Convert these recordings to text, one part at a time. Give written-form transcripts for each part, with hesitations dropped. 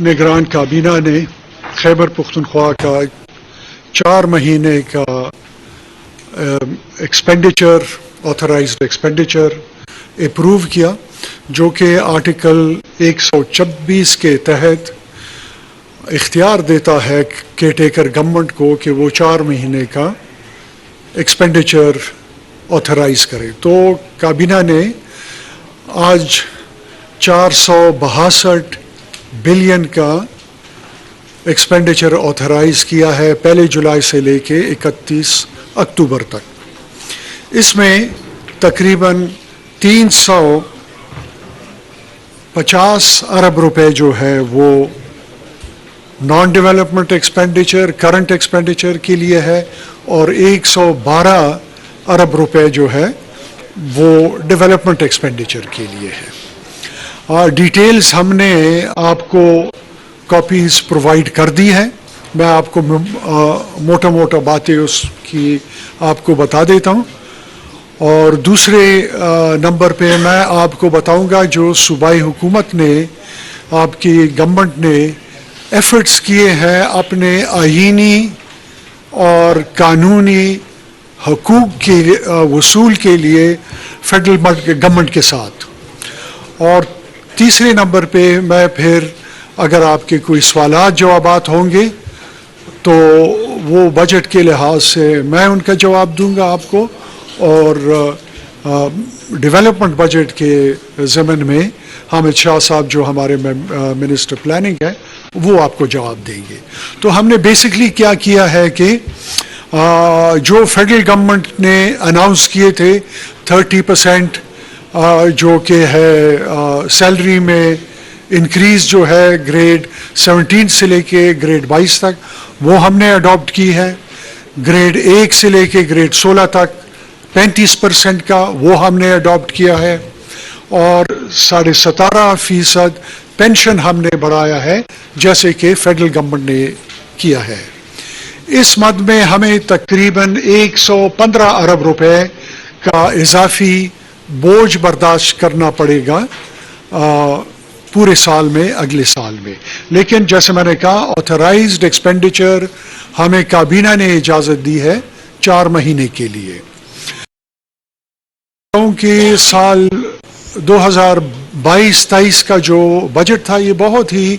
نگران کابینہ نے خیبر پختونخوا کا 4 مہینے کا ایکسپینڈیچر آتھرائزڈ ایکسپینڈیچر اپروو کیا، جو کہ آرٹیکل 126 کے تحت اختیار دیتا ہے کیئر ٹیکر گورنمنٹ کو کہ وہ 4 مہینے کا ایکسپینڈیچر آتھرائز کرے۔ تو کابینہ نے آج 462 بلین کا ایکسپینڈیچر آتھرائز کیا ہے 1 جولائی سے لے کے 31 اکتوبر تک۔ اس میں تقریباً 350 ارب روپے جو ہے وہ non development expenditure current expenditure کے لیے ہے، اور 112 ارب روپے جو ہے وہ ڈیولپمنٹ ایکسپینڈیچر کے لیے ہے۔ ڈیٹیلز ہم نے آپ کو کاپیز پرووائڈ کر دی ہے، میں آپ کو موٹا باتیں اس کی آپ کو بتا دیتا ہوں۔ اور دوسرے نمبر پہ میں آپ کو بتاؤں گا جو صوبائی حکومت نے، آپ کی گورنمنٹ نے ایفرٹس کیے ہیں اپنے آئینی اور قانونی حقوق کے وصول کے لیے فیڈرل گورنمنٹ کے ساتھ۔ اور تیسرے نمبر پہ میں پھر اگر آپ کے کوئی سوالات جوابات ہوں گے تو وہ بجٹ کے لحاظ سے میں ان کا جواب دوں گا آپ کو، اور ڈیولپمنٹ بجٹ کے ضمن میں حامد شاہ صاحب جو ہمارے منسٹر پلاننگ ہے وہ آپ کو جواب دیں گے۔ تو ہم نے بیسکلی کیا کیا ہے کہ جو فیڈرل گورنمنٹ نے اناؤنس کیے تھے 30% جو کہ ہے سیلری میں انکریز جو ہے گریڈ 17 سے لے کے گریڈ 22 تک، وہ ہم نے اڈاپٹ کی ہے۔ گریڈ 1 سے لے کے گریڈ 16 تک 35% کا وہ ہم نے اڈاپٹ کیا ہے، اور 17.5% پینشن ہم نے بڑھایا ہے جیسے کہ فیڈرل گورنمنٹ نے کیا ہے۔ اس مد میں ہمیں تقریباً 115 ارب روپے کا اضافی بوجھ برداشت کرنا پڑے گا پورے سال میں، اگلے سال میں۔ لیکن جیسے میں نے کہا آتھرائزڈ ایکسپینڈیچر ہمیں کابینہ نے اجازت دی ہے 4 مہینے کے لیے۔ کیونکہ سال 2022-23 کا جو بجٹ تھا یہ بہت ہی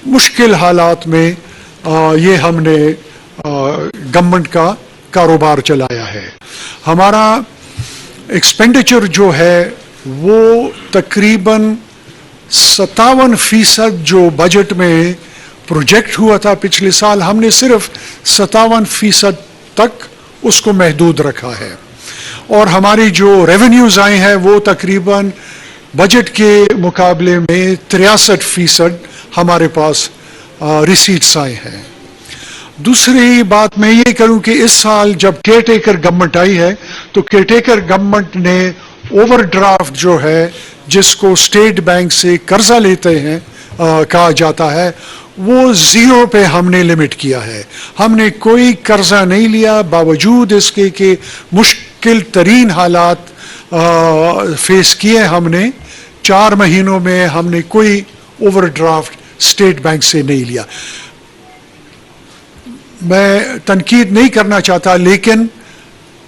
مشکل حالات میں یہ ہم نے گورنمنٹ کا کاروبار چلایا ہے۔ ہمارا ایکسپینڈیچر جو ہے وہ تقریباً 57% جو بجٹ میں پروجیکٹ ہوا تھا پچھلے سال، ہم نے صرف 57% تک اس کو محدود رکھا ہے، اور ہماری جو ریونیوز آئے ہیں وہ تقریباً بجٹ کے مقابلے میں 63% ہمارے پاس ریسیٹس آئے ہیں۔ دوسری بات میں یہ کروں کہ اس سال جب کیئر ٹیکر گورنمنٹ آئی ہے تو کیئر ٹیکر گورنمنٹ نے اوور ڈرافٹ جو ہے جس کو اسٹیٹ بینک سے قرضہ لیتے ہیں کہا جاتا ہے، وہ 0 پہ ہم نے لمٹ کیا ہے۔ ہم نے کوئی قرضہ نہیں لیا، باوجود اس کے کہ مشکل ترین حالات فیس کیے ہم نے۔ 4 مہینوں میں ہم نے کوئی اوور ڈرافٹ اسٹیٹ بینک سے نہیں لیا۔ میں تنقید نہیں کرنا چاہتا، لیکن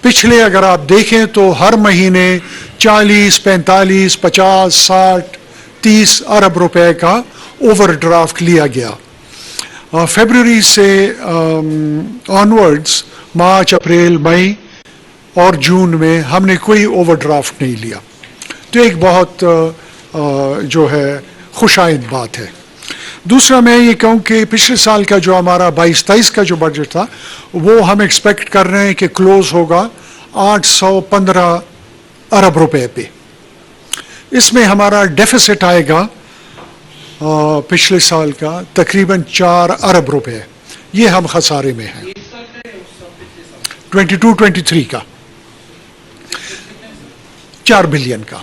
پچھلے اگر آپ دیکھیں تو ہر مہینے 40، 45، 50، 60، 30 ارب روپے کا اوور ڈرافٹ لیا گیا۔ فیبروری سے آنورڈز مارچ، اپریل، مئی اور جون میں ہم نے کوئی اوور ڈرافٹ نہیں لیا، تو ایک بہت جو ہے خوش آئند بات ہے۔ دوسرا میں یہ کہوں کہ پچھلے سال کا جو ہمارا 22-23 کا جو بجٹ تھا وہ ہم ایکسپیکٹ کر رہے ہیں کہ کلوز ہوگا 815 ارب روپے پہ۔ اس میں ہمارا ڈیفیسٹ آئے گا پچھلے سال کا تقریباً 4 ارب روپے، یہ ہم خسارے میں ہیں۔ 22-23 کا 4 بلین کا۔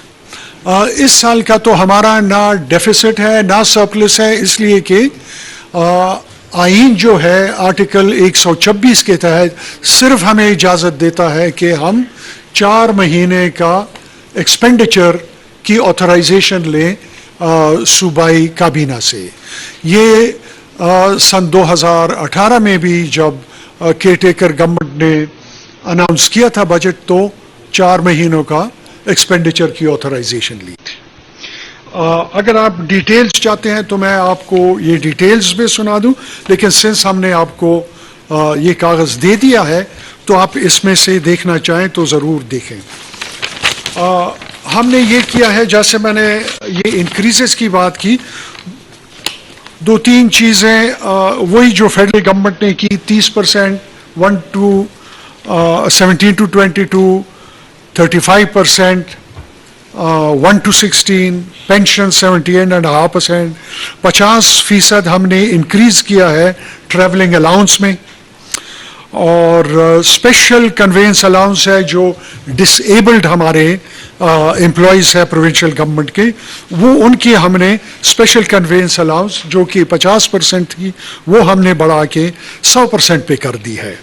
اس سال کا تو ہمارا نہ ڈیفیسٹ ہے نہ سرپلس ہے، اس لیے کہ آئین جو ہے آرٹیکل 126 کے تحت صرف ہمیں اجازت دیتا ہے کہ ہم 4 مہینے کا ایکسپینڈیچر کی آتھرائزیشن لیں صوبائی کابینہ سے. یہ سن 2018 میں بھی جب کیئر ٹیکر گورنمنٹ نے اناؤنس کیا تھا بجٹ تو 4 مہینوں کا ایکسپینڈیچر کی آتھرائزیشن لی تھی. اگر آپ ڈیٹیلز چاہتے ہیں تو میں آپ کو یہ ڈیٹیلز بھی سنا دوں، لیکن سنس ہم نے آپ کو یہ کاغذ دے دیا ہے تو آپ اس میں سے دیکھنا چاہیں تو ضرور دیکھیں. ہم نے یہ کیا ہے، جیسے میں نے یہ انکریزز کی بات کی، 2-3 چیزیں وہی جو فیڈرل گورنمنٹ نے کی، 30%، 17 to 22، 35%، 1 to 16، پینشن 78.5%، 50% ہم نے انکریز کیا ہے ٹریولنگ الاؤنس میں، اور اسپیشل کنوینس الاؤنس ہے جو ڈس ایبلڈ ہمارے امپلائیز ہے پروونشل گورنمنٹ کے، وہ ان کی ہم نے اسپیشل کنوینس الاؤنس جو کہ 50% تھی وہ ہم نے بڑھا کے 100% پہ کر دی ہے.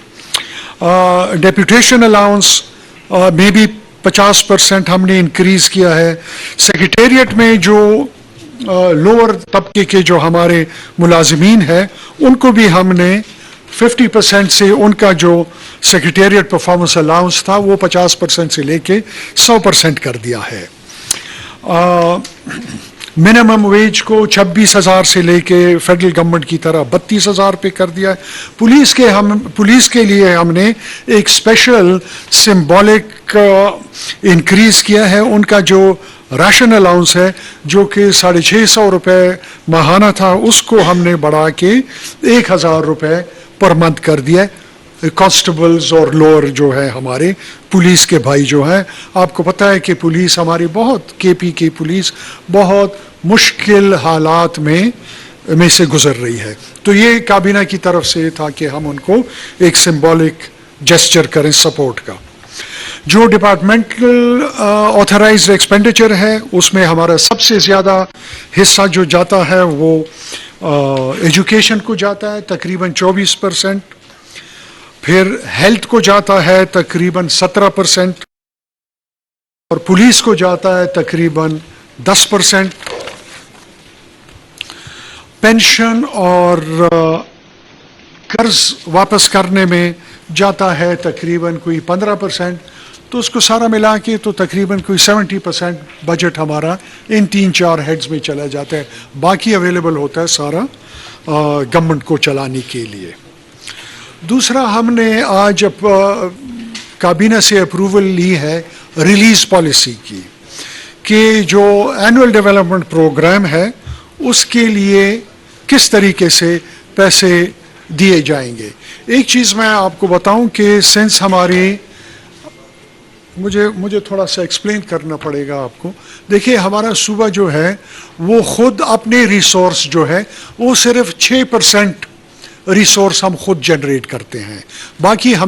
ڈیپوٹیشن الاؤنس میں بھی 50% ہم نے انکریز کیا ہے. سیکریٹریٹ میں جو لوور طبقے کے جو ہمارے ملازمین ہیں ان کو بھی ہم نے 50% سے ان کا جو سیکریٹریٹ پرفارمنس الاؤنس تھا وہ 50% سے لے کے 100% کر دیا ہے. منیمم ویج کو 26,000 سے لے کے فیڈرل گورنمنٹ کی طرح 32,000 پہ کر دیا ہے. پولیس کے لیے ہم نے ایک اسپیشل سمبولک انکریز کیا ہے. ان کا جو راشن الاؤنس ہے جو کہ 650 روپے ماہانہ تھا اس کو ہم نے بڑھا کے 1,000 روپے پر منتھ کر دیا ہے. کانسٹیبلز اور لوور جو ہے ہمارے پولیس کے بھائی جو ہیں، آپ کو پتہ ہے کہ پولیس ہماری بہت KP کی پولیس بہت مشکل حالات میں سے گزر رہی ہے. تو یہ کابینہ کی طرف سے تھا کہ ہم ان کو ایک سمبولک جسچر کریں سپورٹ کا. جو ڈپارٹمنٹل آتھرائزڈ ایکسپینڈیچر ہے اس میں ہمارا سب سے زیادہ حصہ جو جاتا ہے وہ ایجوکیشن کو جاتا ہے تقریباً 24%، پھر ہیلتھ کو جاتا ہے تقریباً 17%، اور پولیس کو جاتا ہے تقریباً 10%. پینشن اور قرض واپس کرنے میں جاتا ہے تقریباً کوئی 15%. تو اس کو سارا ملا کے تو تقریباً کوئی 70% بجٹ ہمارا ان 3-4 ہیڈز میں چلا جاتا ہے. باقی اویلیبل ہوتا ہے سارا گورنمنٹ کو چلانے کے لیے. دوسرا ہم نے آج کابینہ سے اپروول لی ہے ریلیز پالیسی کی، کہ جو اینول ڈیولپمنٹ پروگرام ہے اس کے لیے کس طریقے سے پیسے دیے جائیں گے. ایک چیز میں آپ کو بتاؤں کہ سنس ہماری مجھے تھوڑا سا ایکسپلین کرنا پڑے گا آپ کو. دیکھیے ہمارا صوبہ جو ہے وہ خود اپنے ریسورس جو ہے وہ صرف 6% ریسورس ہم خود جنریٹ کرتے ہیں، باقی ہمیں